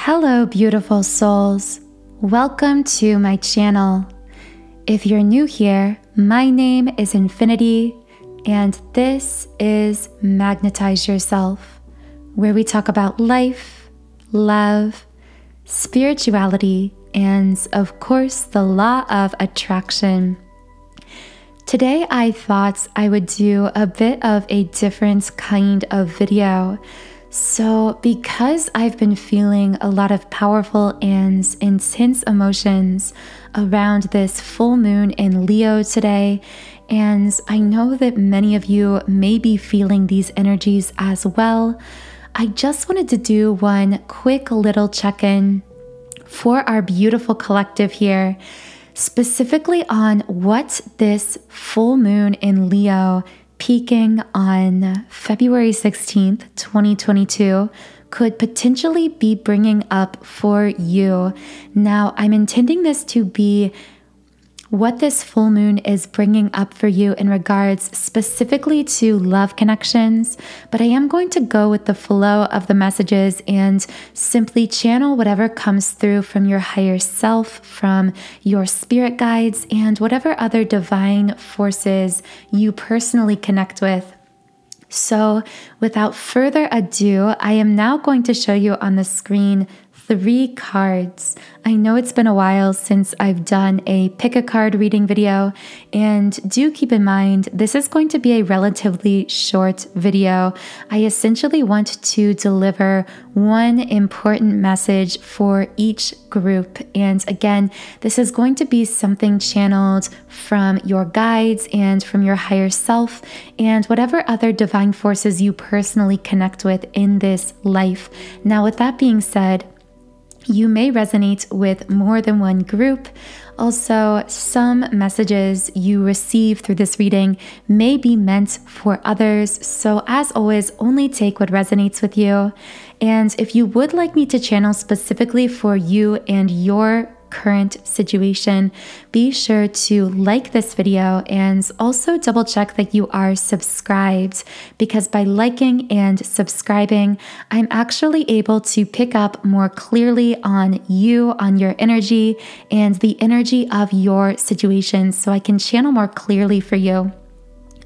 Hello, beautiful souls. Welcome to my channel. If you're new here, my name is Infinity, and this is Magnetize Yourself, where we talk about life, love, spirituality, and of course, the law of attraction. Today, I thought I would do a bit of a different kind of video. So because I've been feeling a lot of powerful and intense emotions around this full moon in Leo today, and I know that many of you may be feeling these energies as well, I just wanted to do one quick little check-in for our beautiful collective here, specifically on what this full moon in Leo peaking on February 16th, 2022 could potentially be bringing up for you. Now, I'm intending this to be what this full moon is bringing up for you in regards specifically to love connections, but I am going to go with the flow of the messages and simply channel whatever comes through from your higher self, from your spirit guides, and whatever other divine forces you personally connect with. So without further ado, I am now going to show you on the screen 3 cards. I know it's been a while since I've done a pick a card reading video, and do keep in mind this is going to be a relatively short video. I essentially want to deliver one important message for each group, and again, this is going to be something channeled from your guides and from your higher self and whatever other divine forces you personally connect with in this life. Now, with that being said, you may resonate with more than one group. Also, some messages you receive through this reading may be meant for others. So as always, only take what resonates with you. And if you would like me to channel specifically for you and your current situation, be sure to like this video and also double check that you are subscribed, because by liking and subscribing, I'm actually able to pick up more clearly on you, on your energy and the energy of your situation, so I can channel more clearly for you.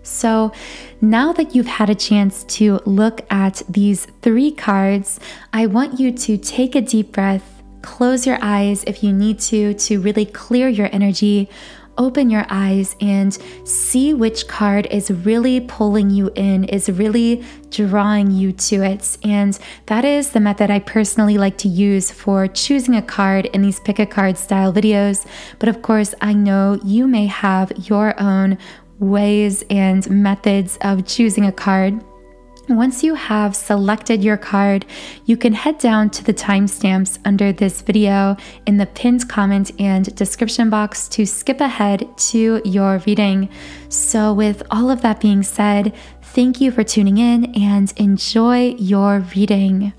So now that you've had a chance to look at these 3 cards, I want you to take a deep breath. Close your eyes if you need to really clear your energy. Open your eyes and see which card is really pulling you in, is really drawing you to it. And that is the method I personally like to use for choosing a card in these pick a card style videos. But of course, I know you may have your own ways and methods of choosing a card. Once you have selected your card, you can head down to the timestamps under this video in the pinned comment and description box to skip ahead to your reading. So with all of that being said, thank you for tuning in and enjoy your reading.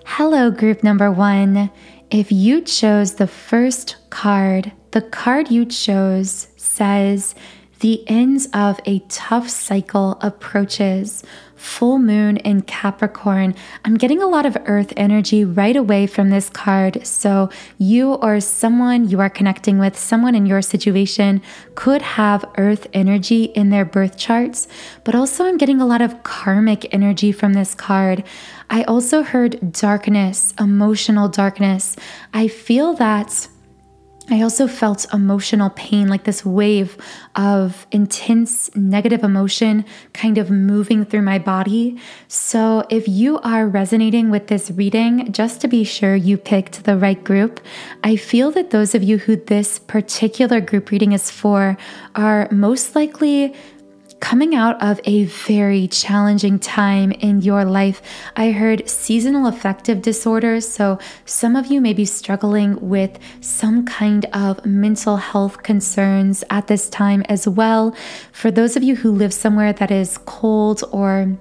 Hello, group number 1. If you chose the first card, the card you chose says, "The end of a tough cycle approaches." Full moon in Capricorn. I'm getting a lot of earth energy right away from this card. So you or someone you are connecting with, someone in your situation, could have earth energy in their birth charts. But also I'm getting a lot of karmic energy from this card. I also heard darkness, emotional darkness. I feel that I also felt emotional pain, like this wave of intense negative emotion kind of moving through my body. So if you are resonating with this reading, just to be sure you picked the right group, I feel that those of you who this particular group reading is for are most likely coming out of a very challenging time in your life. I heard seasonal affective disorders, so some of you may be struggling with some kind of mental health concerns at this time as well. For those of you who live somewhere that is cold or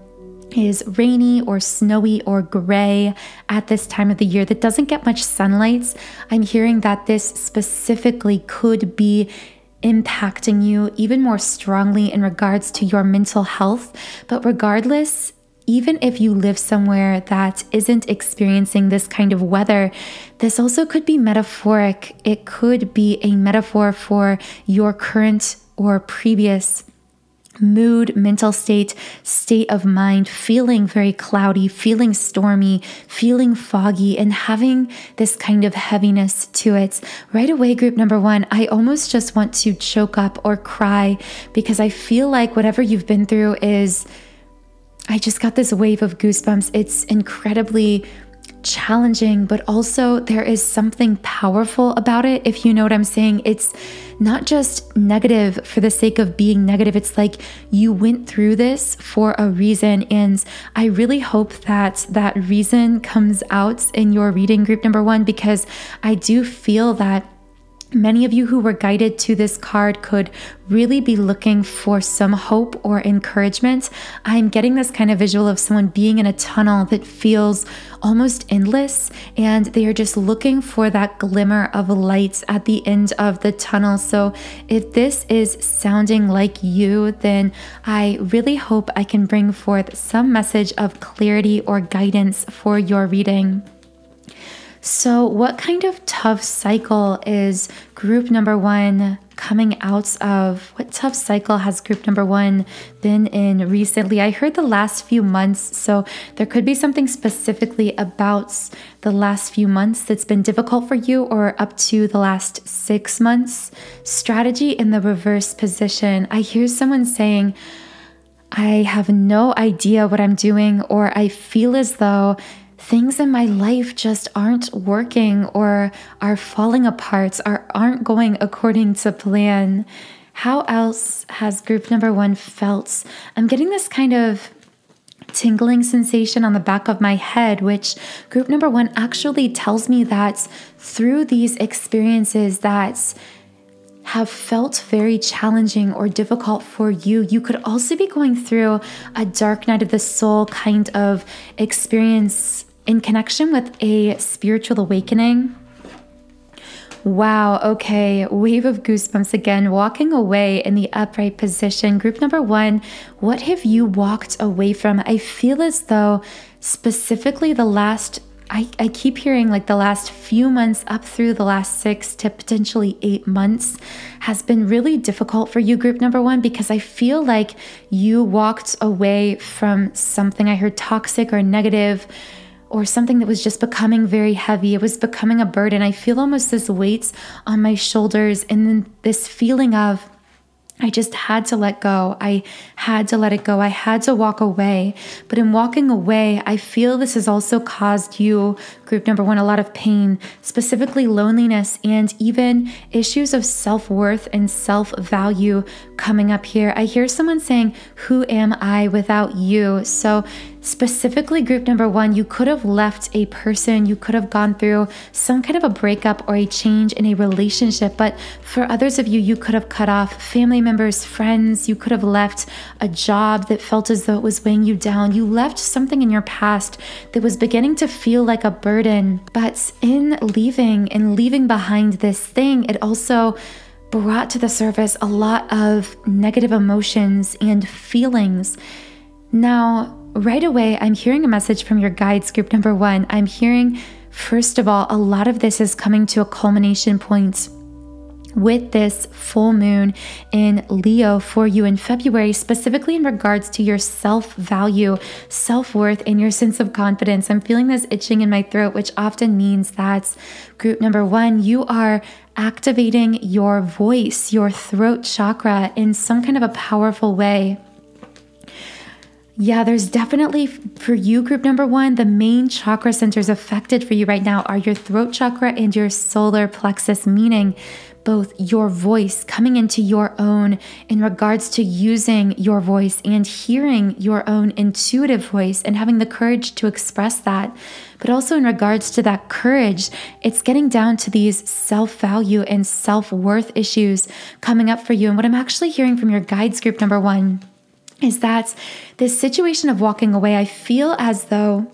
is rainy or snowy or gray at this time of the year that doesn't get much sunlight, I'm hearing that this specifically could be impacting you even more strongly in regards to your mental health. But regardless, even if you live somewhere that isn't experiencing this kind of weather, this also could be metaphoric. It could be a metaphor for your current or previous mood, mental state of mind, feeling very cloudy, feeling stormy, feeling foggy, and having this kind of heaviness to it. Right away, group number one, I almost just want to choke up or cry because I feel like whatever you've been through I just got this wave of goosebumps. It's incredibly challenging, but also there is something powerful about it, if you know what I'm saying. It's not just negative for the sake of being negative. It's like you went through this for a reason, and I really hope that that reason comes out in your reading, group number one, because I do feel that many of you who were guided to this card could really be looking for some hope or encouragement. I'm getting this kind of visual of someone being in a tunnel that feels almost endless, and they are just looking for that glimmer of light at the end of the tunnel. So if this is sounding like you, then I really hope I can bring forth some message of clarity or guidance for your reading. So what kind of tough cycle is group number one coming out of? What tough cycle has group number one been in recently? I heard the last few months, so there could be something specifically about the last few months that's been difficult for you, or up to the last 6 months. Strategy in the reverse position. I hear someone saying, I have no idea what I'm doing, or I feel as though things in my life just aren't working or are falling apart or aren't going according to plan. How else has group number one felt? I'm getting this kind of tingling sensation on the back of my head, which group number one actually tells me that through these experiences that have felt very challenging or difficult for you, you could also be going through a dark night of the soul kind of experience in connection with a spiritual awakening. Wow, okay, wave of goosebumps again, walking away in the upright position. Group number one, what have you walked away from? I feel as though specifically the last, I keep hearing like the last few months up through the last 6 to potentially 8 months has been really difficult for you, group number one, because I feel like you walked away from something. I heard toxic or negative, or something that was just becoming very heavy. It was becoming a burden. I feel almost this weight on my shoulders, and then this feeling of, I just had to let go. I had to let it go. I had to walk away. But in walking away, I feel this has also caused you, group number one, a lot of pain, specifically loneliness, and even issues of self-worth and self-value coming up here. I hear someone saying, who am I without you? So specifically, group number one, you could have left a person, you could have gone through some kind of a breakup or a change in a relationship, but for others of you, you could have cut off family members, friends, you could have left a job that felt as though it was weighing you down. You left something in your past that was beginning to feel like a burden, but in leaving behind this thing, it also brought to the surface a lot of negative emotions and feelings. Now, right away, I'm hearing a message from your guides, group number one. I'm hearing, first of all, a lot of this is coming to a culmination point with this full moon in Leo for you in February, specifically in regards to your self-value, self-worth, and your sense of confidence. I'm feeling this itching in my throat, which often means that, group number one, you are activating your voice, your throat chakra in some kind of a powerful way. Yeah, there's definitely, for you, group number one, the main chakra centers affected for you right now are your throat chakra and your solar plexus, meaning both your voice coming into your own in regards to using your voice and hearing your own intuitive voice and having the courage to express that. But also in regards to that courage, it's getting down to these self-value and self-worth issues coming up for you. And what I'm actually hearing from your guides, group number one, is that this situation of walking away, I feel as though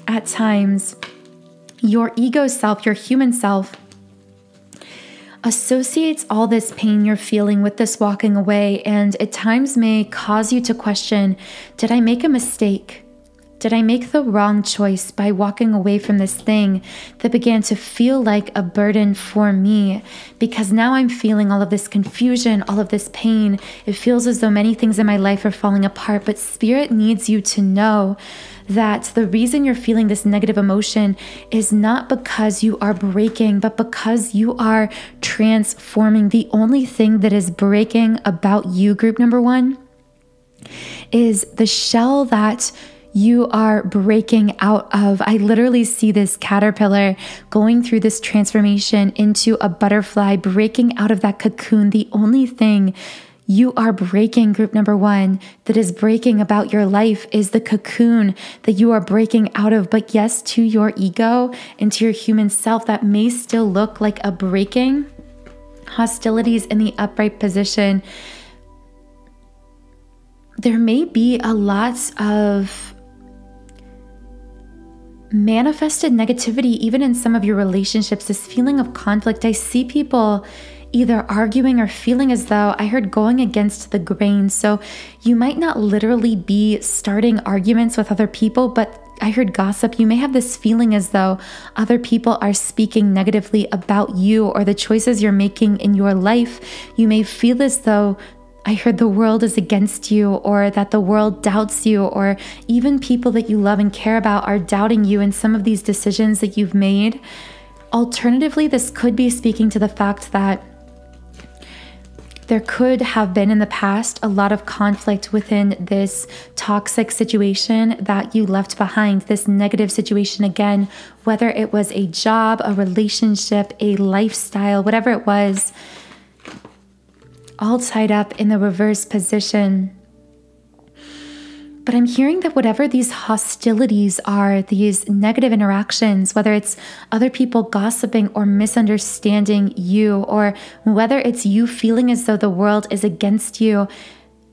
at times your ego self, your human self, associates all this pain you're feeling with this walking away, and at times may cause you to question, did I make a mistake? Did I make the wrong choice by walking away from this thing that began to feel like a burden for me? Because now I'm feeling all of this confusion, all of this pain. It feels as though many things in my life are falling apart, but Spirit needs you to know that the reason you're feeling this negative emotion is not because you are breaking, but because you are transforming. The only thing that is breaking about you, group number one, is the shell that you are breaking out of. I literally see this caterpillar going through this transformation into a butterfly, breaking out of that cocoon. The only thing you are breaking, group number one, that is breaking about your life is the cocoon that you are breaking out of. But yes, to your ego and to your human self, that may still look like a breaking. Hostilities in the upright position. There may be a lot of manifested negativity, even in some of your relationships, this feeling of conflict. I see people either arguing or feeling as though, I heard, going against the grain. So you might not literally be starting arguments with other people, but I heard gossip. You may have this feeling as though other people are speaking negatively about you or the choices you're making in your life. You may feel as though, I heard, the world is against you, or that the world doubts you, or even people that you love and care about are doubting you in some of these decisions that you've made. Alternatively, this could be speaking to the fact that there could have been in the past a lot of conflict within this toxic situation that you left behind, this negative situation again, whether it was a job, a relationship, a lifestyle, whatever it was, all tied up in the reverse position. But I'm hearing that whatever these hostilities are, these negative interactions, whether it's other people gossiping or misunderstanding you, or whether it's you feeling as though the world is against you,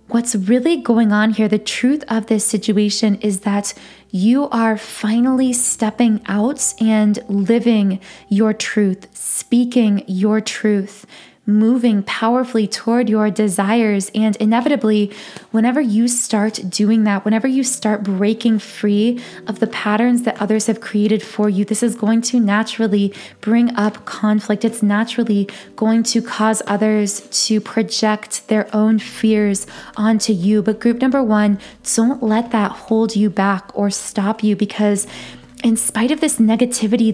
what's really going on here, the truth of this situation is that you are finally stepping out and living your truth, speaking your truth, moving powerfully toward your desires. And inevitably, whenever you start doing that, whenever you start breaking free of the patterns that others have created for you, this is going to naturally bring up conflict. It's naturally going to cause others to project their own fears onto you. But group number one, don't let that hold you back or stop you, because in spite of this negativity,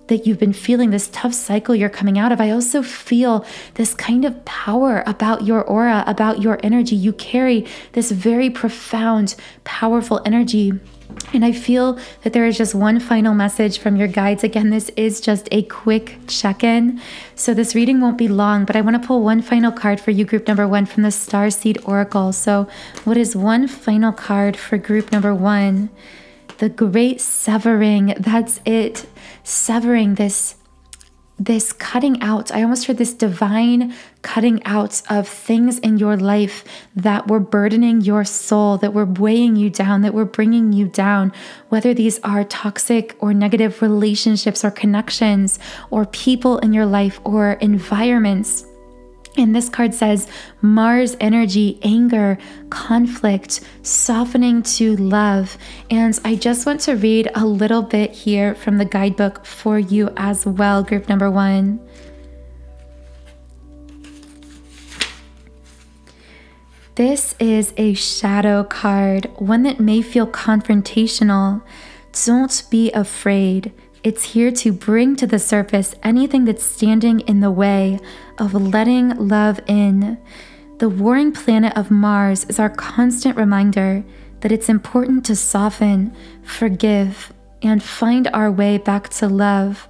that you've been feeling, this tough cycle you're coming out of, I also feel this kind of power about your aura, about your energy. You carry this very profound, powerful energy. And I feel that there is just one final message from your guides. Again, this is just a quick check-in, so this reading won't be long, but I want to pull one final card for you, group number one, from the Starseed Oracle. So what is one final card for group number one? The great severing. That's it. Severing, this cutting out. I almost heard this divine cutting out of things in your life that were burdening your soul, that were weighing you down, that were bringing you down, whether these are toxic or negative relationships or connections or people in your life or environments. And this card says Mars energy, anger, conflict, softening to love. And I just want to read a little bit here from the guidebook for you as well, group number one. This is a shadow card, one that may feel confrontational. Don't be afraid. It's here to bring to the surface anything that's standing in the way of letting love in. The warring planet of Mars is our constant reminder that it's important to soften, forgive, and find our way back to love.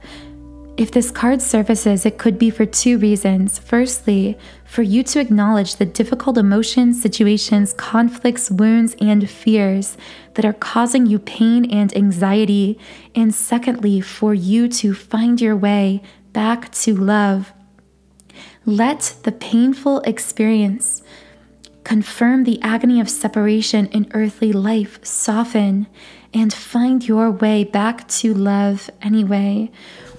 If this card surfaces, it could be for two reasons. Firstly, for you to acknowledge the difficult emotions, situations, conflicts, wounds, and fears that are causing you pain and anxiety. And secondly, for you to find your way back to love. Let the painful experience confirm the agony of separation in earthly life, soften, and find your way back to love anyway.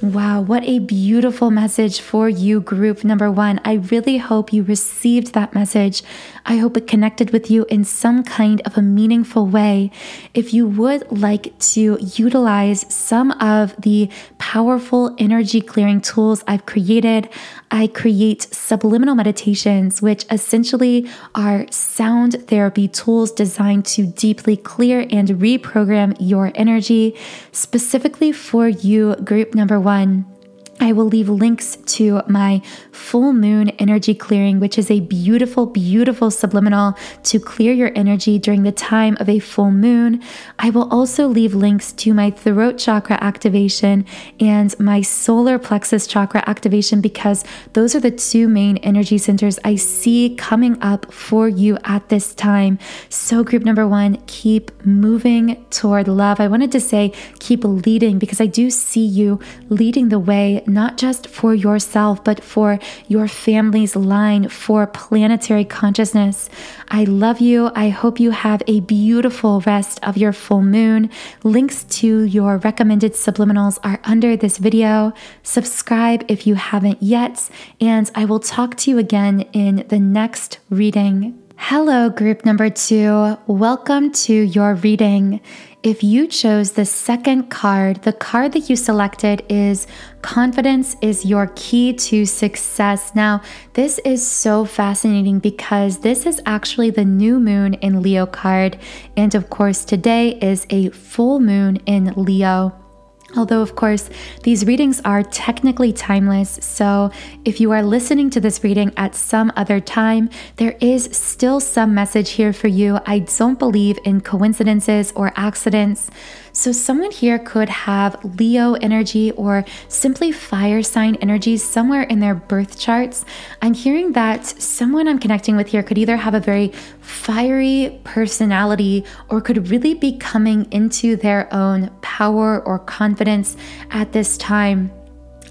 Wow, what a beautiful message for you, group number 1. I really hope you received that message. I hope it connected with you in some kind of a meaningful way. If you would like to utilize some of the powerful energy clearing tools I've created, I create subliminal meditations, which essentially are sound therapy tools designed to deeply clear and reprogram your energy, specifically for you, group number 1. I will leave links to my full moon energy clearing, which is a beautiful, beautiful subliminal to clear your energy during the time of a full moon. I will also leave links to my throat chakra activation and my solar plexus chakra activation, because those are the 2 main energy centers I see coming up for you at this time. So group number 1, keep moving toward love. I wanted to say keep leading, because I do see you leading the way, not just for yourself, but for your family's line, for planetary consciousness. I love you. I hope you have a beautiful rest of your full moon. Links to your recommended subliminals are under this video. Subscribe if you haven't yet, and I will talk to you again in the next reading. Hello, group number 2. Welcome to your reading. If you chose the second card, the card that you selected is Confidence is Your Key to Success. Now, this is so fascinating because this is actually the new moon in Leo card. And of course, today is a full moon in Leo. Although, of course, these readings are technically timeless, so if you are listening to this reading at some other time, there is still some message here for you. I don't believe in coincidences or accidents. So someone here could have Leo energy or simply fire sign energies somewhere in their birth charts. I'm hearing that someone I'm connecting with here could either have a very fiery personality or could really be coming into their own power or confidence at this time.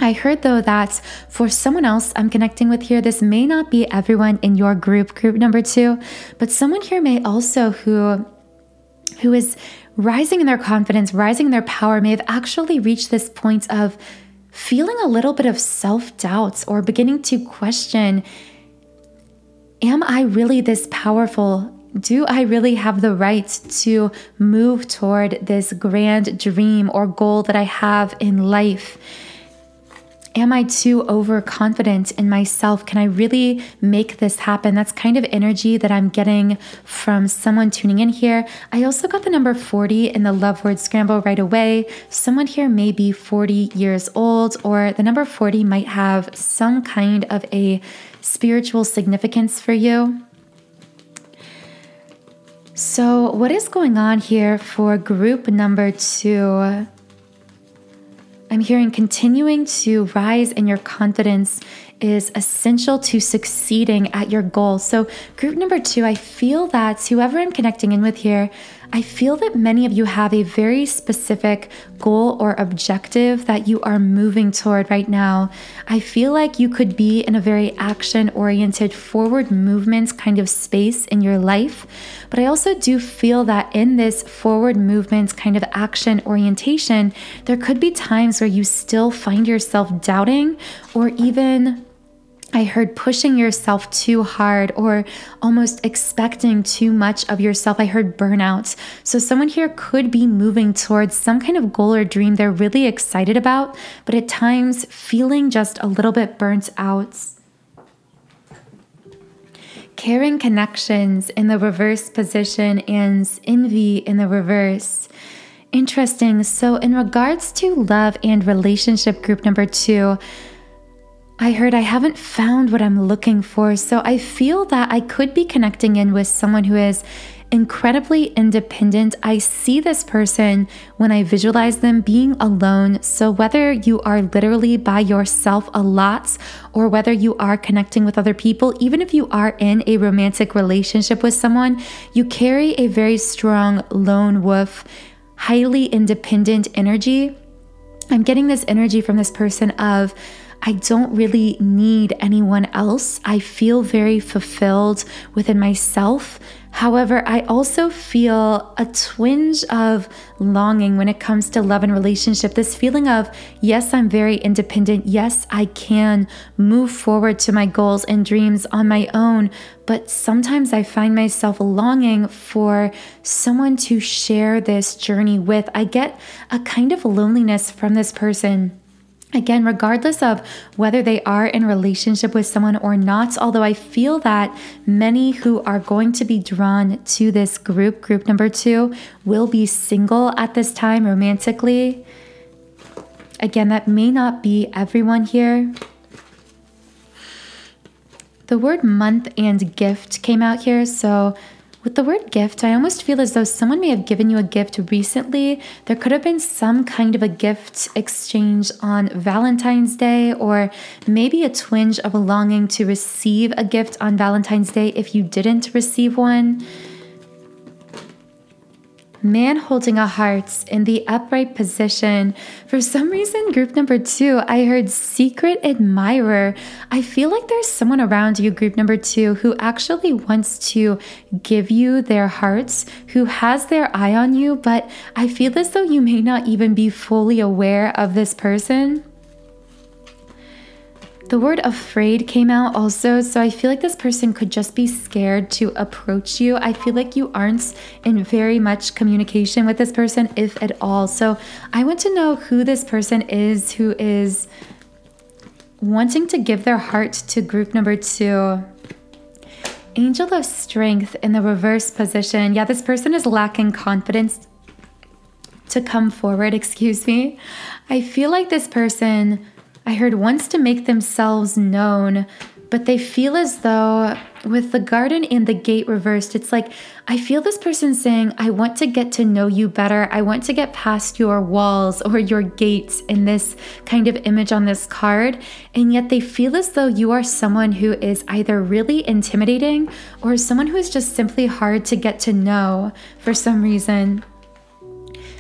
I heard though that for someone else I'm connecting with here, this may not be everyone in your group number 2, but someone here may also who is rising in their confidence, rising in their power, may have actually reached this point of feeling a little bit of self-doubt or beginning to question, am I really this powerful? Do I really have the right to move toward this grand dream or goal that I have in life? Am I too overconfident in myself? Can I really make this happen? That's kind of energy that I'm getting from someone tuning in here. I also got the number 40 in the love word scramble right away. Someone here may be 40 years old, or the number 40 might have some kind of a spiritual significance for you. So what is going on here for group number 2? I'm hearing continuing to rise in your confidence is essential to succeeding at your goal. So group number 2, I feel that whoever I'm connecting in with here, I feel that many of you have a very specific goal or objective that you are moving toward right now. I feel like you could be in a very action-oriented, forward movement kind of space in your life. But I also do feel that in this forward movement kind of action orientation, there could be times where you still find yourself doubting, or even I heard pushing yourself too hard or almost expecting too much of yourself. I heard burnout. So someone here could be moving towards some kind of goal or dream they're really excited about, but at times feeling just a little bit burnt out. Caring connections in the reverse position and envy in the reverse. Interesting. So in regards to love and relationship, group number 2, I heard I haven't found what I'm looking for. So I feel that I could be connecting in with someone who is incredibly independent. I see this person when I visualize them being alone. So whether you are literally by yourself a lot or whether you are connecting with other people, even if you are in a romantic relationship with someone, you carry a very strong lone wolf, highly independent energy. I'm getting this energy from this person of, I don't really need anyone else. I feel very fulfilled within myself. However, I also feel a twinge of longing when it comes to love and relationship. This feeling of, yes, I'm very independent. Yes, I can move forward to my goals and dreams on my own. But sometimes I find myself longing for someone to share this journey with. I get a kind of loneliness from this person. Again, regardless of whether they are in relationship with someone or not, although I feel that many who are going to be drawn to this group number 2, will be single at this time romantically. Again, that may not be everyone here. The word month and gift came out here, so with the word gift, I almost feel as though someone may have given you a gift recently. There could have been some kind of a gift exchange on Valentine's Day, or maybe a twinge of a longing to receive a gift on Valentine's Day if you didn't receive one. Man holding a heart in the upright position. For some reason, group number 2, I heard secret admirer. I feel like there's someone around you, group number 2, who actually wants to give you their hearts, who has their eye on you, but I feel as though you may not even be fully aware of this person. The word afraid came out also, so I feel like this person could just be scared to approach you. I feel like you aren't in very much communication with this person, if at all. So I want to know who this person is who is wanting to give their heart to group number 2. Angel of strength in the reverse position. Yeah, this person is lacking confidence to come forward, excuse me. I feel like this person, I heard, wants to make themselves known, but they feel as though with the garden and the gate reversed, it's like, I feel this person saying, I want to get to know you better. I want to get past your walls or your gates in this kind of image on this card. And yet they feel as though you are someone who is either really intimidating or someone who is just simply hard to get to know for some reason.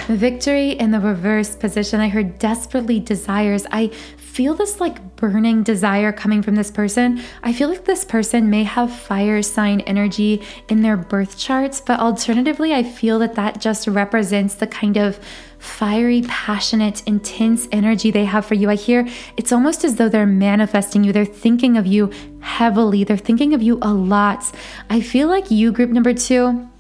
Victory in the reverse position. I heard desperately desires. I feel this like burning desire coming from this person. I feel like this person may have fire sign energy in their birth charts, but alternatively, I feel that that just represents the kind of fiery, passionate, intense energy they have for you. I hear it's almost as though they're manifesting you. They're thinking of you heavily. They're thinking of you a lot. I feel like you, group number 2,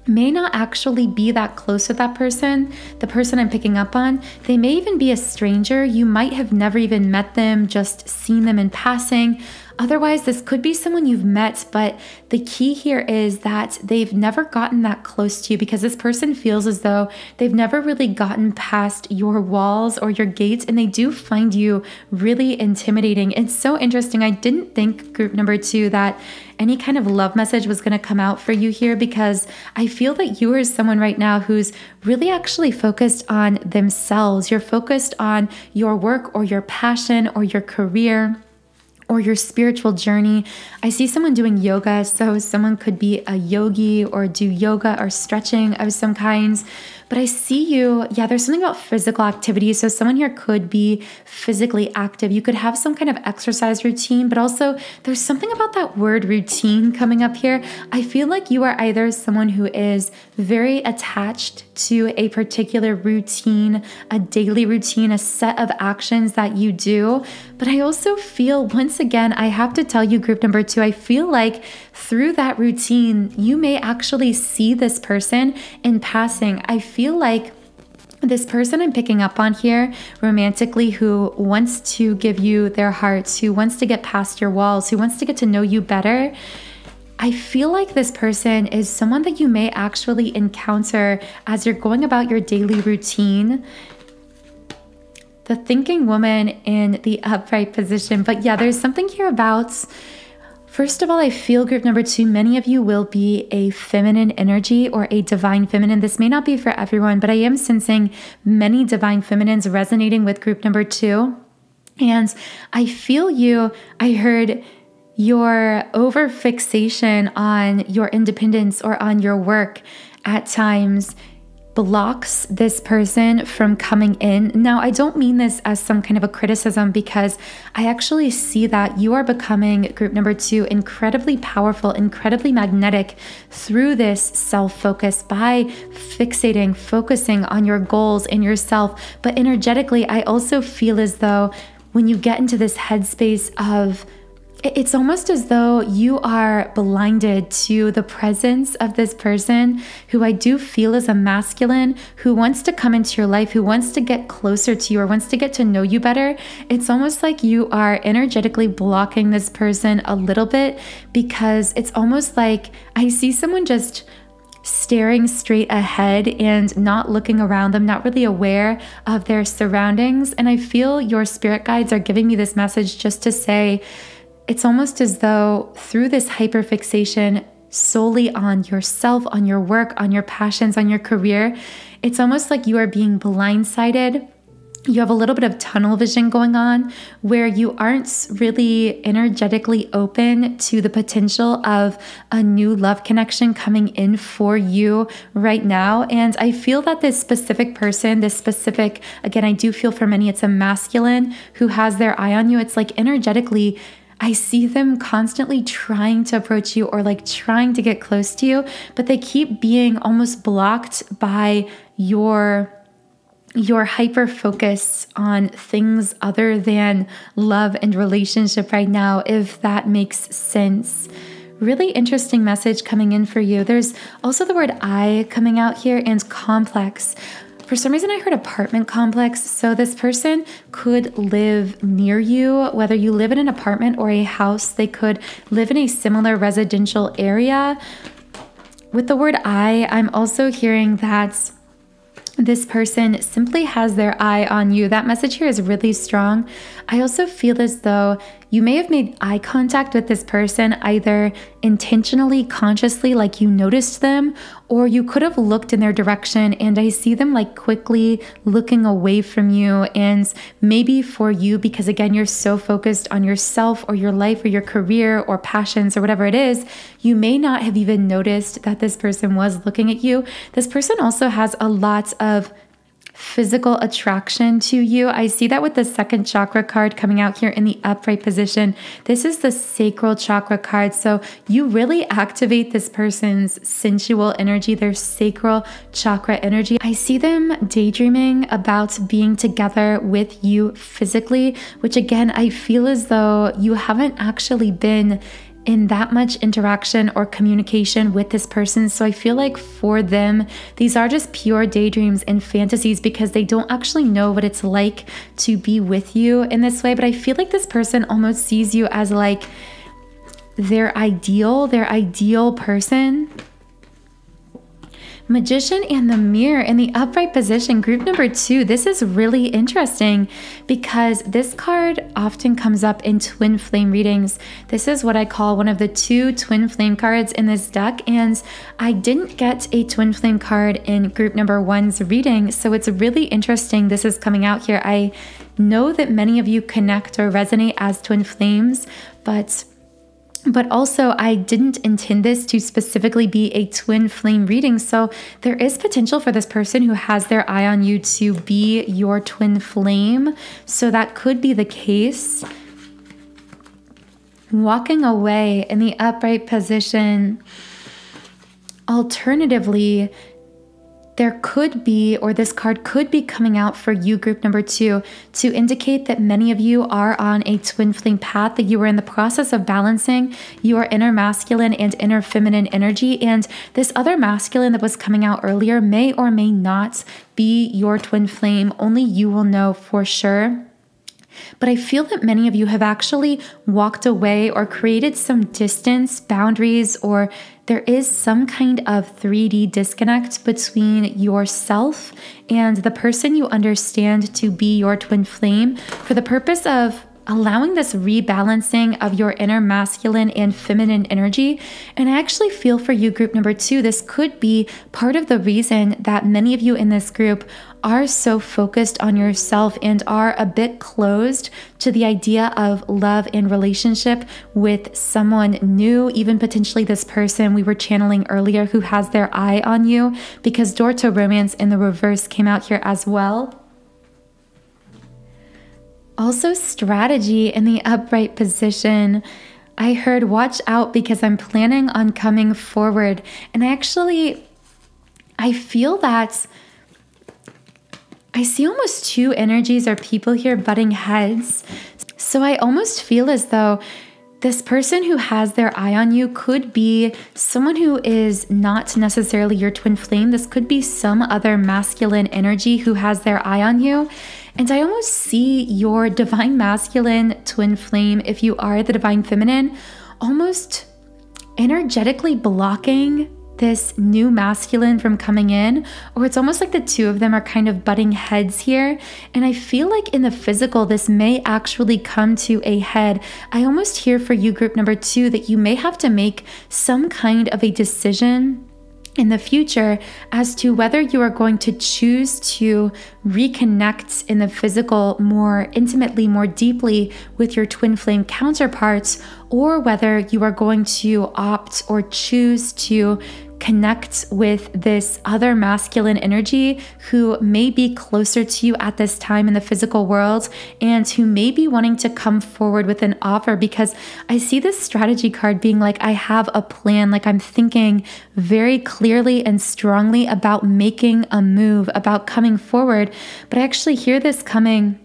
may not actually be that close with that person, the person I'm picking up on. They may even be a stranger. You might have never even met them, just seen them in passing. Otherwise, this could be someone you've met, but the key here is that they've never gotten that close to you because this person feels as though they've never really gotten past your walls or your gates, and they do find you really intimidating. It's so interesting. I didn't think, group number 2, that any kind of love message was going to come out for you here, because I feel that you are someone right now who's really actually focused on themselves. You're focused on your work or your passion or your career or your spiritual journey. I see someone doing yoga, so someone could be a yogi or do yoga or stretching of some kinds. But I see you, yeah, there's something about physical activity. So someone here could be physically active. You could have some kind of exercise routine, but also there's something about that word routine coming up here. I feel like you are either someone who is very attached to a particular routine, a daily routine, a set of actions that you do. But I also feel, once again, I have to tell you, group number 2, I feel like through that routine, you may actually see this person in passing. I feel like this person I'm picking up on here romantically, who wants to give you their hearts, who wants to get past your walls, who wants to get to know you better, I feel like this person is someone that you may actually encounter as you're going about your daily routine. The thinking woman in the upright position. But yeah, there's something here about, first of all, I feel, group number 2, many of you will be a feminine energy or a divine feminine. This may not be for everyone, but I am sensing many divine feminines resonating with group number 2. And I feel you, I heard your over fixation on your independence or on your work at times blocks this person from coming in. Now, I don't mean this as some kind of a criticism, because I actually see that you are becoming, group number 2, incredibly powerful, incredibly magnetic through this self-focus by focusing on your goals and yourself. But energetically, I also feel as though when you get into this headspace of, it's almost as though you are blinded to the presence of this person who I do feel is a masculine, who wants to come into your life, who wants to get closer to you or wants to get to know you better. It's almost like you are energetically blocking this person a little bit, because it's almost like I see someone just staring straight ahead and not looking around them, not really aware of their surroundings. And I feel your spirit guides are giving me this message just to say, it's almost as though through this hyperfixation solely on yourself, on your work, on your passions, on your career, it's almost like you are being blindsided. You have a little bit of tunnel vision going on where you aren't really energetically open to the potential of a new love connection coming in for you right now. And I feel that this specific person, again, I do feel for many, it's a masculine who has their eye on you. It's like energetically, I see them constantly trying to approach you or like trying to get close to you, but they keep being almost blocked by your hyper focus on things other than love and relationship right now, if that makes sense. Really interesting message coming in for you. There's also the word I coming out here, and complex. For some reason, I heard apartment complex. So this person could live near you, whether you live in an apartment or a house. They could live in a similar residential area. With the word I'm also hearing that this person simply has their eye on you. That message here is really strong. I also feel as though you may have made eye contact with this person, either intentionally, consciously, like you noticed them, or you could have looked in their direction, and I see them like quickly looking away from you. And maybe for you, because again, you're so focused on yourself or your life or your career or passions or whatever it is, you may not have even noticed that this person was looking at you. This person also has a lot of physical attraction to you. I see that with the second chakra card coming out here in the upright position. This is the sacral chakra card. So you really activate this person's sensual energy, their sacral chakra energy. I see them daydreaming about being together with you physically, which again, I feel as though you haven't actually been in that much interaction or communication with this person. So I feel like for them, these are just pure daydreams and fantasies, because they don't actually know what it's like to be with you in this way. But I feel like this person almost sees you as like their ideal person. Magician and the Mirror in the upright position, group number 2. This is really interesting because this card often comes up in twin flame readings. This is what I call one of the 2 twin flame cards in this deck, and I didn't get a twin flame card in group number 1's reading, so it's really interesting this is coming out here. I know that many of you connect or resonate as twin flames, but also I didn't intend this to specifically be a twin flame reading. So there is potential for this person who has their eye on you to be your twin flame. So that could be the case. Walking away in the upright position. Alternatively, there could be, or this card could be coming out for you, group number 2, to indicate that many of you are on a twin flame path, that you are in the process of balancing your inner masculine and inner feminine energy. And this other masculine that was coming out earlier may or may not be your twin flame. Only you will know for sure. But I feel that many of you have actually walked away or created some distance, boundaries, or there is some kind of 3D disconnect between yourself and the person you understand to be your twin flame for the purpose of allowing this rebalancing of your inner masculine and feminine energy. And I actually feel for you, group number 2, this could be part of the reason that many of you in this group are so focused on yourself and are a bit closed to the idea of love and relationship with someone new, even potentially this person we were channeling earlier who has their eye on you, because door to romance in the reverse came out here as well. Also, strategy in the upright position. I heard watch out because I'm planning on coming forward. And I feel that I see almost two energies or people here butting heads. So I almost feel as though this person who has their eye on you could be someone who is not necessarily your twin flame. This could be some other masculine energy who has their eye on you. And I almost see your divine masculine twin flame, if you are the divine feminine, almost energetically blocking this new masculine from coming in, or it's almost like the two of them are kind of butting heads here. And I feel like in the physical, this may actually come to a head. I almost hear for you, group number 2, that you may have to make some kind of a decision in the future as to whether you are going to choose to reconnect in the physical more intimately, more deeply with your twin flame counterparts, or whether you are going to opt or choose to connect with this other masculine energy who may be closer to you at this time in the physical world and who may be wanting to come forward with an offer, because I see this strategy card being like, I have a plan, like I'm thinking very clearly and strongly about making a move, about coming forward. But I actually hear this coming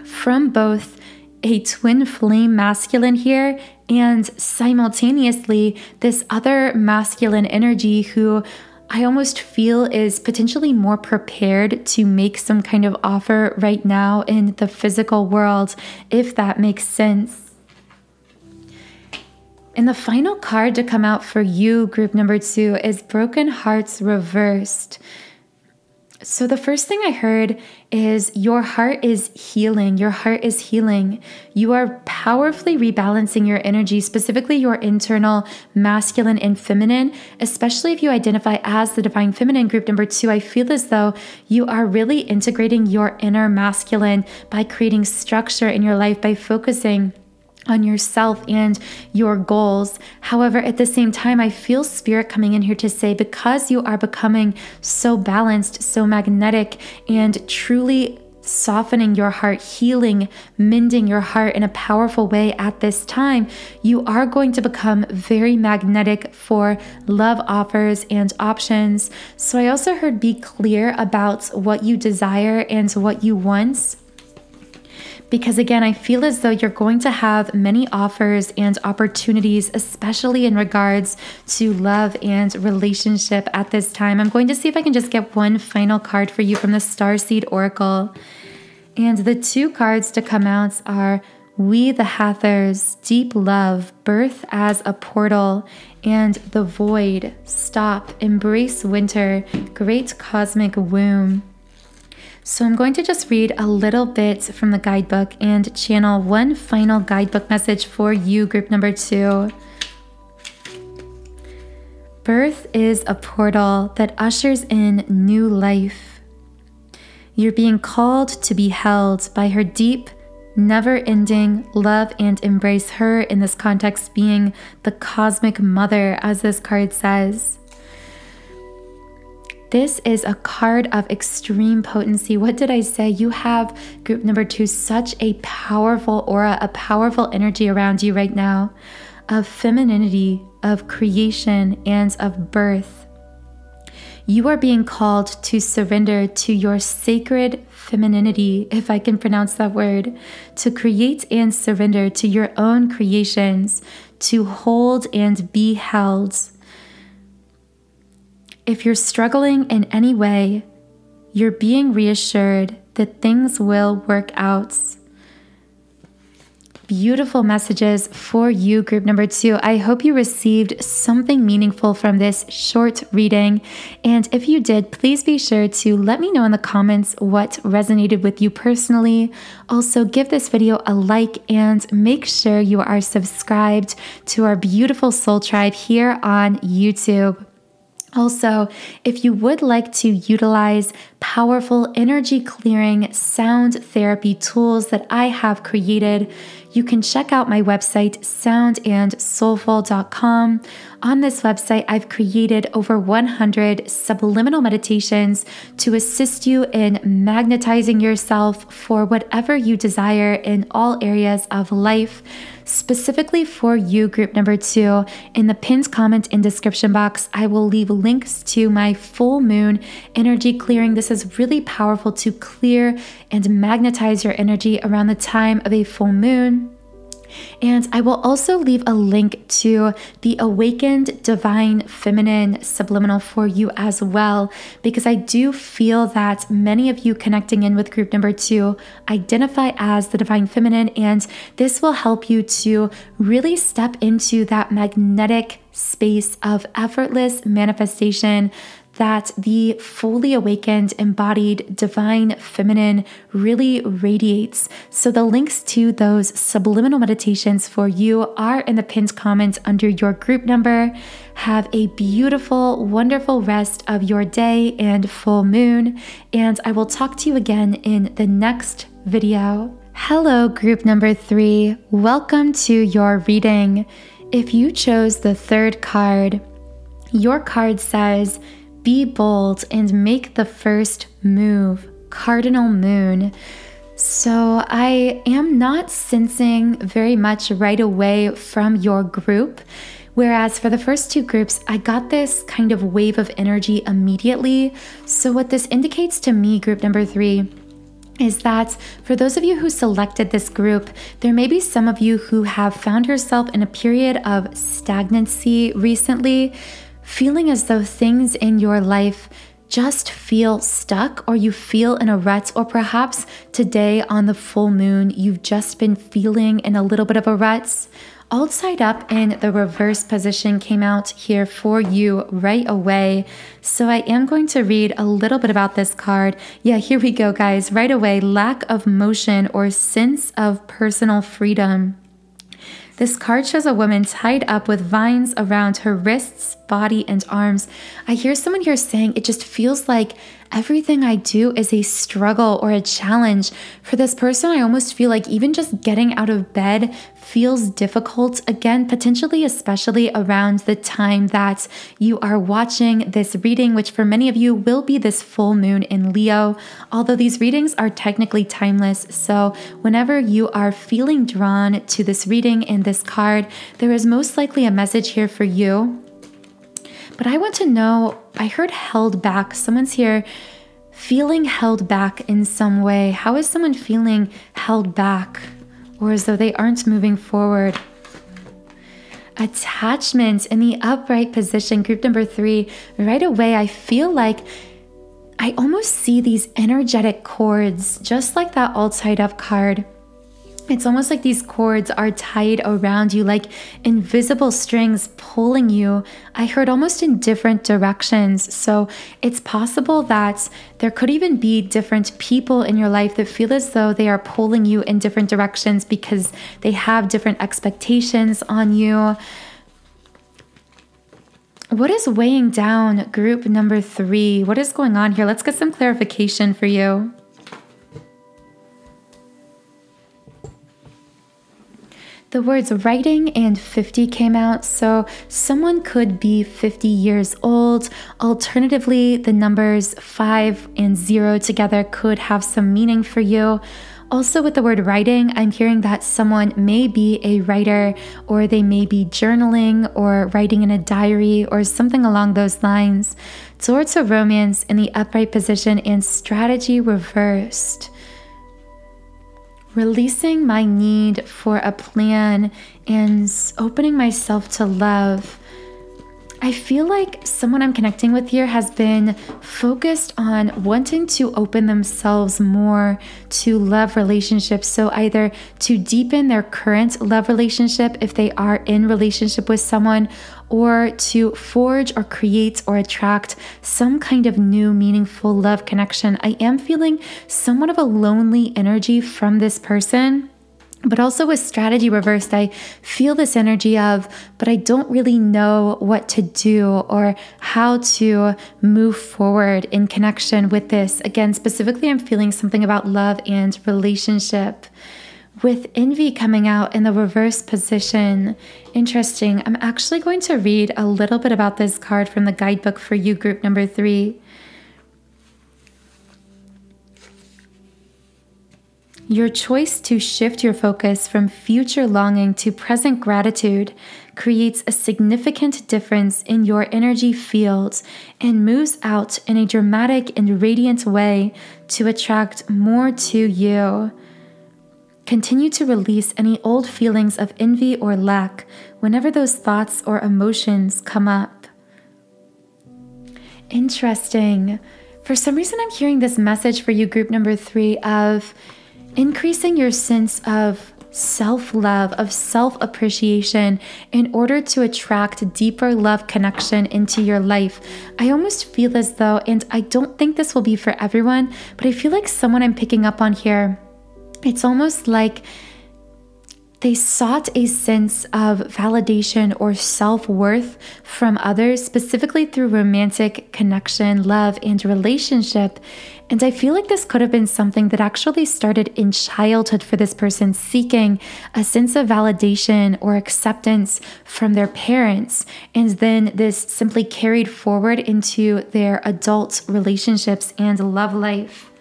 from both a twin flame masculine here and simultaneously this other masculine energy who I almost feel is potentially more prepared to make some kind of offer right now in the physical world, if that makes sense. And the final card to come out for you, group number 2, is Broken Hearts Reversed. So the first thing I heard is your heart is healing. Your heart is healing. You are powerfully rebalancing your energy, specifically your internal masculine and feminine, especially if you identify as the divine feminine, group number 2. I feel as though you are really integrating your inner masculine by creating structure in your life, by focusing on yourself and your goals. However, at the same time, I feel spirit coming in here to say, because you are becoming so balanced, so magnetic, and truly softening your heart, healing, mending your heart in a powerful way at this time, you are going to become very magnetic for love offers and options. So I also heard be clear about what you desire and what you want. Because again, I feel as though you're going to have many offers and opportunities, especially in regards to love and relationship at this time. I'm going to see if I can just get one final card for you from the Starseed Oracle. And the two cards to come out are 𝖲the Deep Love, Birth as a Portal, and the Void, Stop, Embrace Winter, Great Cosmic Womb. So I'm going to just read a little bit from the guidebook and channel one final guidebook message for you, group number 2. Birth is a portal that ushers in new life. You're being called to be held by her deep, never-ending love and embrace, her in this context being the cosmic mother, as this card says. This is a card of extreme potency. What did I say? You have, group number 2, such a powerful aura, a powerful energy around you right now of femininity, of creation, and of birth. You are being called to surrender to your sacred femininity, if I can pronounce that word, to create and surrender to your own creations, to hold and be held. If you're struggling in any way, you're being reassured that things will work out. beautiful messages for you, group number 2. I hope you received something meaningful from this short reading. And if you did, please be sure to let me know in the comments what resonated with you personally. Also, give this video a like and make sure you are subscribed to our beautiful soul tribe here on YouTube. Also, if you would like to utilize powerful energy clearing sound therapy tools that I have created, you can check out my website, soundandsoulful.com. On this website, I've created over 100 subliminal meditations to assist you in magnetizing yourself for whatever you desire in all areas of life. Specifically for you, group number 2, in the pinned comment and description box, I will leave links to my full moon energy clearing. This is really powerful to clear and magnetize your energy around the time of a full moon. And I will also leave a link to the Awakened Divine Feminine Subliminal for you as well, because I do feel that many of you connecting in with group number 2 identify as the Divine Feminine, and this will help you to really step into that magnetic space of effortless manifestation that the fully awakened, embodied divine feminine really radiates. So the links to those subliminal meditations for you are in the pinned comment under your group number. Have a beautiful, wonderful rest of your day and full moon, and I will talk to you again in the next video. Hello, group number 3. Welcome to your reading. If you chose the 3rd card, your card says, be bold and make the first move, Cardinal Moon. So I am not sensing very much right away from your group, whereas for the first 2 groups, I got this kind of wave of energy immediately. So what this indicates to me, group number 3, is that for those of you who selected this group, there may be some of you who have found yourself in a period of stagnancy recently, feeling as though things in your life just feel stuck, or you feel in a rut, or perhaps today on the full moon, you've just been feeling in a little bit of a rut. All tied up in the reverse position came out here for you right away. So I am going to read a little bit about this card. Yeah, here we go, guys. Right away, lack of motion or sense of personal freedom. This card shows a woman tied up with vines around her wrists, body, and arms. I hear someone here saying it just feels like everything I do is a struggle or a challenge. For this person, I almost feel like even just getting out of bed feels difficult. Again, potentially especially around the time that you are watching this reading, which for many of you will be this full moon in Leo, although these readings are technically timeless. So whenever you are feeling drawn to this reading and this card, there is most likely a message here for you. But I want to know, I heard held back. Someone's here feeling held back in some way. How is someone feeling held back, or as though they aren't moving forward? Attachment in the upright position, group number 3. Right away, I feel like I almost see these energetic cords, just like that all tied up card. It's almost like these cords are tied around you, like invisible strings pulling you. I heard almost in different directions. So it's possible that there could even be different people in your life that feel as though they are pulling you in different directions because they have different expectations on you. What is weighing down group number 3? What is going on here? Let's get some clarification for you. The words writing and 50 came out, so someone could be 50 years old. Alternatively, the numbers 5 and 0 together could have some meaning for you. Also with the word writing, I'm hearing that someone may be a writer, or they may be journaling or writing in a diary or something along those lines. Door to romance in the upright position and strategy reversed. Releasing my need for a plan and opening myself to love. I feel like someone I'm connecting with here has been focused on wanting to open themselves more to love relationships. So either to deepen their current love relationship if they are in relationship with someone, or to forge or create or attract some kind of new meaningful love connection. I am feeling somewhat of a lonely energy from this person. But also with strategy reversed, I feel this energy of, but I don't really know what to do or how to move forward in connection with this. Again, specifically, I'm feeling something about love and relationship. With envy coming out in the reverse position, interesting. I'm actually going to read a little bit about this card from the guidebook for you, group number 3. Your choice to shift your focus from future longing to present gratitude creates a significant difference in your energy fields and moves out in a dramatic and radiant way to attract more to you. Continue to release any old feelings of envy or lack whenever those thoughts or emotions come up. Interesting. For some reason, I'm hearing this message for you, group number 3, of increasing your sense of self-love, of self-appreciation in order to attract deeper love connection into your life. I almost feel as though, and I don't think this will be for everyone, but I feel like someone I'm picking up on here, it's almost like they sought a sense of validation or self-worth from others, specifically through romantic connection, love, and relationship. And I feel like this could have been something that actually started in childhood for this person, seeking a sense of validation or acceptance from their parents. And then this simply carried forward into their adult relationships and love life.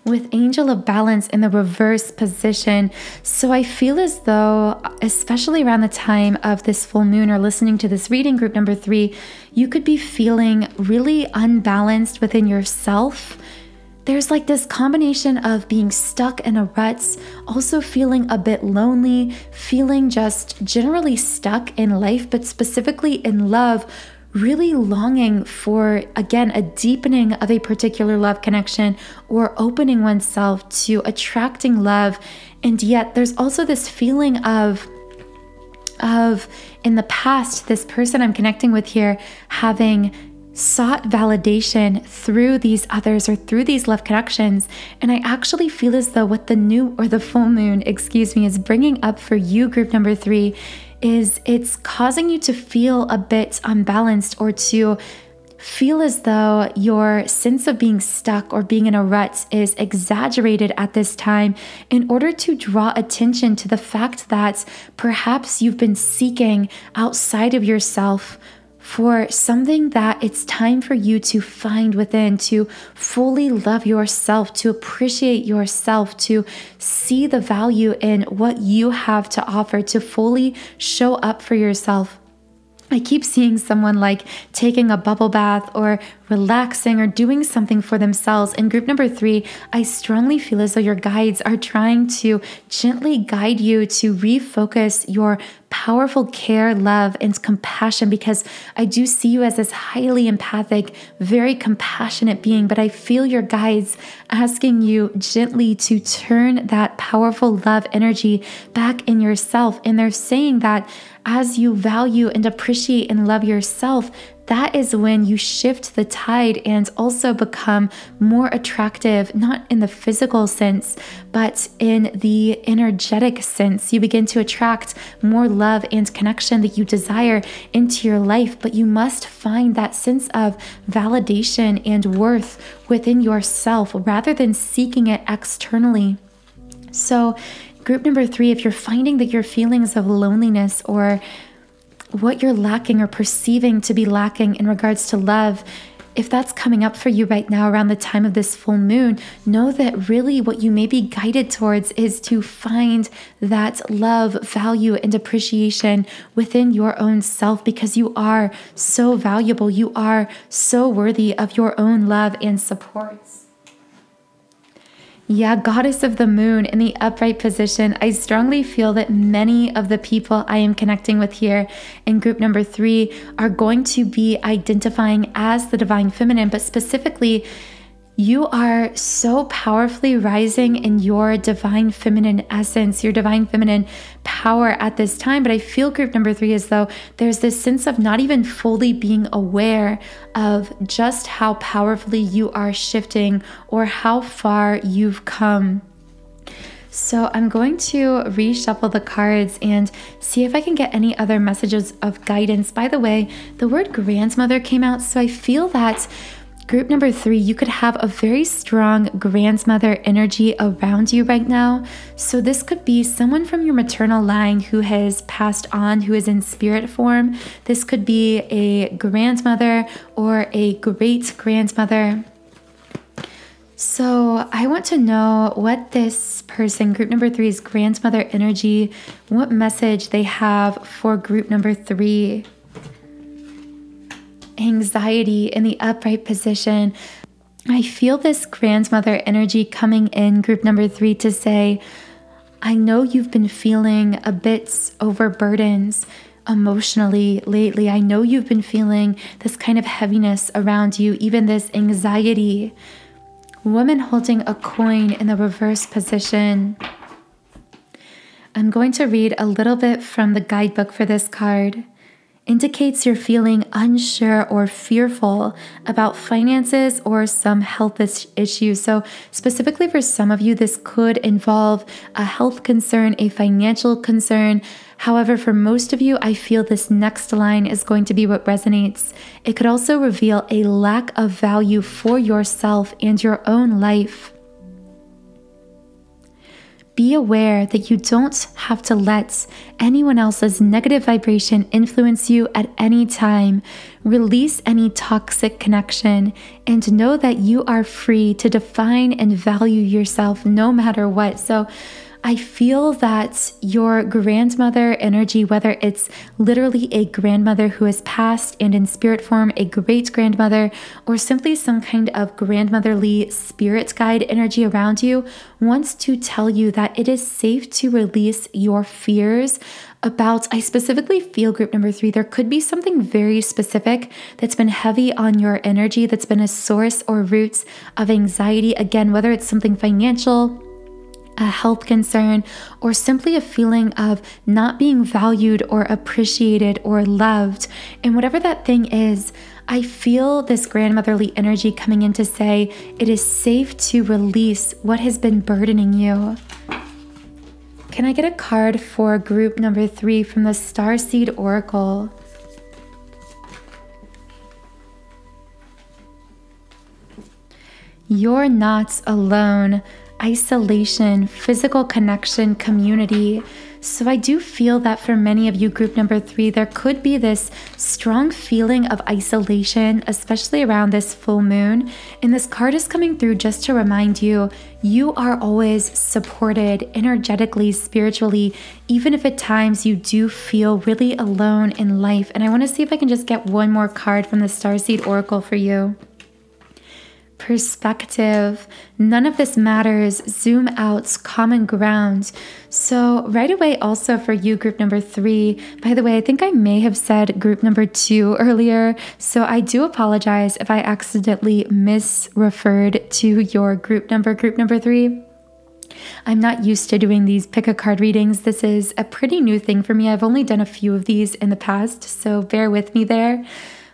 With Angel of Balance in the reverse position. So I feel as though, especially around the time of this full moon or listening to this reading, group number 3, you could be feeling really unbalanced within yourself. There's like this combination of being stuck in a rut, also feeling a bit lonely, feeling just generally stuck in life, but specifically in love, really longing for, again, a deepening of a particular love connection or opening oneself to attracting love. And yet there's also this feeling of in the past, this person I'm connecting with here having sought validation through these others or through these love connections. And I actually feel as though what the new or the full moon, is bringing up for you, group number 3, is it's causing you to feel a bit unbalanced or to feel as though your sense of being stuck or being in a rut is exaggerated at this time in order to draw attention to the fact that perhaps you've been seeking outside of yourself for something that it's time for you to find within, to fully love yourself, to appreciate yourself, to see the value in what you have to offer, to fully show up for yourself. I keep seeing someone like taking a bubble bath or relaxing or doing something for themselves. In group number 3, I strongly feel as though your guides are trying to gently guide you to refocus your powerful care, love, and compassion, because I do see you as this highly empathic, very compassionate being, but I feel your guides asking you gently to turn that powerful love energy back in yourself. And they're saying that as you value and appreciate and love yourself, that is when you shift the tide and also become more attractive, not in the physical sense, but in the energetic sense. You begin to attract more love and connection that you desire into your life, but you must find that sense of validation and worth within yourself rather than seeking it externally. So, group number 3, if you're finding that your feelings of loneliness or what you're lacking or perceiving to be lacking in regards to love, if that's coming up for you right now around the time of this full moon, know that really what you may be guided towards is to find that love, value, and appreciation within your own self, because you are so valuable. You are so worthy of your own love and support. Yeah, goddess of the moon in the upright position. I strongly feel that many of the people I am connecting with here in group number 3 are going to be identifying as the divine feminine, but specifically, you are so powerfully rising in your divine feminine essence, your divine feminine power at this time. But I feel group number 3 as though there's this sense of not even fully being aware of just how powerfully you are shifting or how far you've come. So I'm going to reshuffle the cards and see if I can get any other messages of guidance. By the way, the word grandmother came out, so I feel that group number 3, you could have a very strong grandmother energy around you right now. So this could be someone from your maternal line who has passed on, who is in spirit form. This could be a grandmother or a great grandmother. So I want to know what this person, group number 3's grandmother energy, what message they have for group number 3. Anxiety in the upright position. I feel this grandmother energy coming in group number 3 to say, I know you've been feeling a bit overburdened emotionally lately. I know you've been feeling this kind of heaviness around you, even this anxiety. Woman holding a coin in the reverse position. I'm going to read a little bit from the guidebook for this card. Indicates you're feeling unsure or fearful about finances or some health issues. So specifically for some of you, this could involve a health concern, a financial concern. However, for most of you, I feel this next line is going to be what resonates. It could also reveal a lack of value for yourself and your own life. Be aware that you don't have to let anyone else's negative vibration influence you at any time. Release any toxic connection and know that you are free to define and value yourself no matter what. So I feel that your grandmother energy, whether it's literally a grandmother who has passed and in spirit form, a great grandmother, or simply some kind of grandmotherly spirit guide energy around you, wants to tell you that it is safe to release your fears about, I specifically feel group number 3, there could be something very specific that's been heavy on your energy, that's been a source or roots of anxiety. Again, whether it's something financial, a health concern, or simply a feeling of not being valued or appreciated or loved. And whatever that thing is, I feel this grandmotherly energy coming in to say it is safe to release what has been burdening you. Can I get a card for group number 3 from the Starseed Oracle? You're not alone. Isolation, physical connection, community. So I do feel that for many of you, group number 3, there could be this strong feeling of isolation, especially around this full moon. And this card is coming through just to remind you, you are always supported energetically, spiritually, even if at times you do feel really alone in life. And I want to see if I can just get one more card from the Starseed Oracle for you. Perspective. None of this matters. Zoom out. Common ground. So right away also for you, group number 3, by the way, I think I may have said group number 2 earlier, so I do apologize if I accidentally misreferred to your group number 3. I'm not used to doing these pick a card readings. This is a pretty new thing for me. I've only done a few of these in the past, so bear with me there.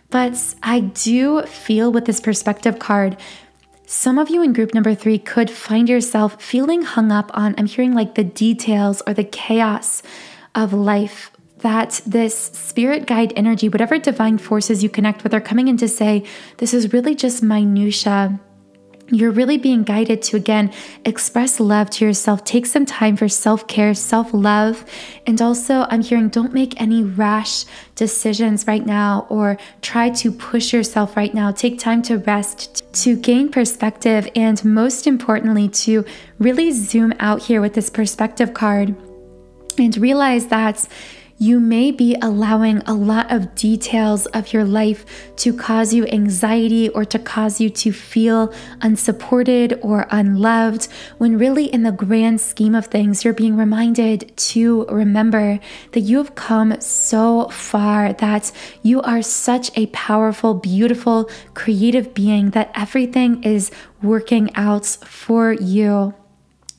But I do feel with this perspective card, some of you in group number 3 could find yourself feeling hung up on, I'm hearing like the details or the chaos of life, that this spirit guide energy, whatever divine forces you connect with, are coming in to say, this is really just minutia. You're really being guided to, again, express love to yourself. Take some time for self-care, self-love. And also, I'm hearing don't make any rash decisions right now or try to push yourself right now. Take time to rest, to gain perspective, and most importantly, to really zoom out here with this perspective card and realize that You may be allowing a lot of details of your life to cause you anxiety or to cause you to feel unsupported or unloved, when really in the grand scheme of things, you're being reminded to remember that you have come so far, that you are such a powerful, beautiful, creative being, that everything is working out for you.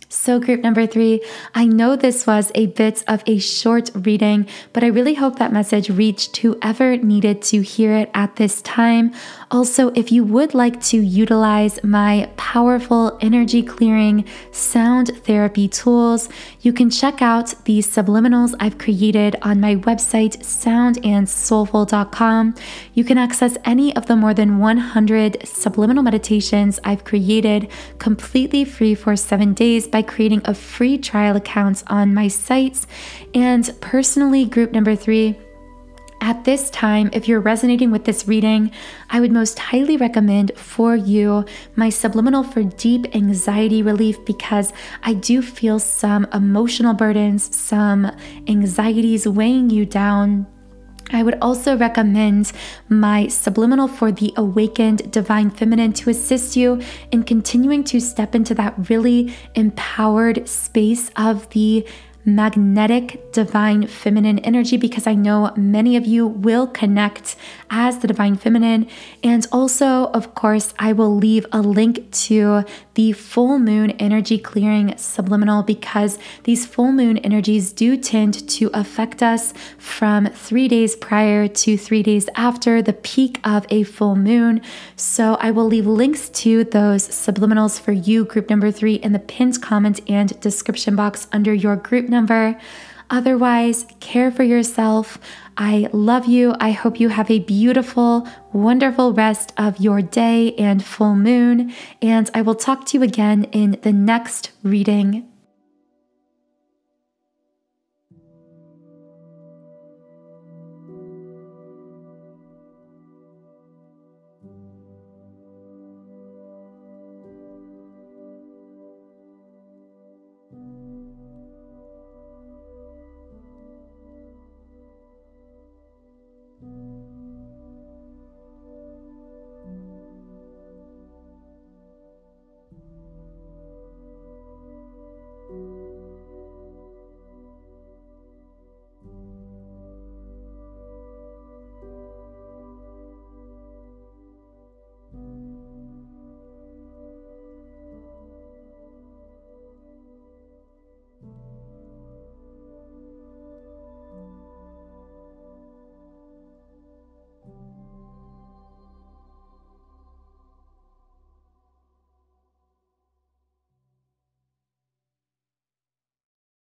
So group number 3, I know this was a bit of a short reading, but I really hope that message reached whoever needed to hear it at this time. Also, if you would like to utilize my powerful energy clearing sound therapy tools, you can check out the subliminals I've created on my website, soundandsoulful.com. You can access any of the more than 100 subliminal meditations I've created completely free for 7 days by creating a free trial account on my sites. And personally, group number 3, at this time, if you're resonating with this reading, I would most highly recommend for you my subliminal for deep anxiety relief, because I do feel some emotional burdens, some anxieties weighing you down. I would also recommend my subliminal for the awakened divine feminine to assist you in continuing to step into that really empowered space of the magnetic divine feminine energy, because I know many of you will connect as the divine feminine. And also, of course, I will leave a link to the full moon energy clearing subliminal, because these full moon energies do tend to affect us from 3 days prior to 3 days after the peak of a full moon. So I will leave links to those subliminals for you, group number 3, in the pinned comment and description box under your group number. Otherwise, care for yourself. I love you. I hope you have a beautiful, wonderful rest of your day and full moon. And I will talk to you again in the next reading.